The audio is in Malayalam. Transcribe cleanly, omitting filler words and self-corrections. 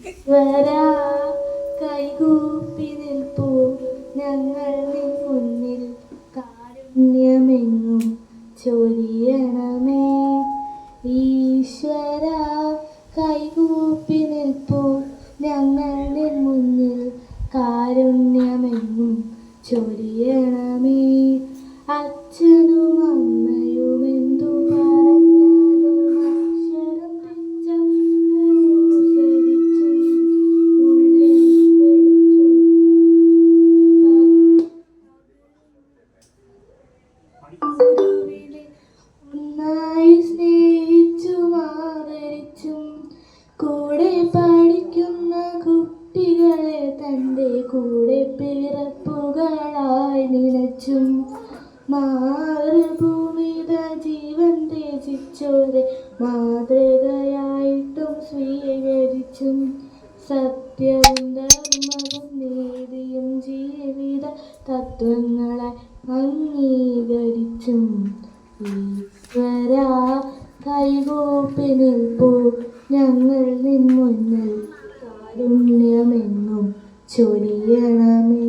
ഈശ്വരാ കൈകൂപ്പി നിൽപ്പൂ ഞങ്ങൾ നിൻ മുന്നിൽ, കാരുണ്യമെങ്ങും ചൊരിയണമേ. ഈശ്വരാ കൈകൂപ്പി നിൽപ്പൂ ഞങ്ങൾ നിൻ മുന്നിൽ, കാരുണ്യമെങ്ങും ചൊരിയണമേ. അച്ഛനും അമ്മയും എന്തു പറഞ്ഞാലും അക്ഷരം തെറ്റാതനുസരിച്ചും ഉള്ളിൽ ഗുരുവിനെ ഒന്നായി സ്നേഹിച്ചും ആദരിച്ചും, കൂടെ പഠിക്കുന്ന കുട്ടികളെ തൻ്റെ കൂടെ പിറപ്പുകളായി നിലച്ചും, മാതൃഭൂമിത ജീവൻ ത്യജിച്ചോരെ മാതൃകയായിട്ടും സ്വീകരിച്ചും, സത്യവും ധർമ്മവും നീതിയും ജീവിത തത്വങ്ങളായി അംഗീകരിച്ചും, ഈശ്വരാ കൈകൂപ്പി നിൽപ്പൂ ഞങ്ങൾ നിൻ മുന്നിൽ, കാരുണ്യമെങ്ങും ചൊരിയണമേ.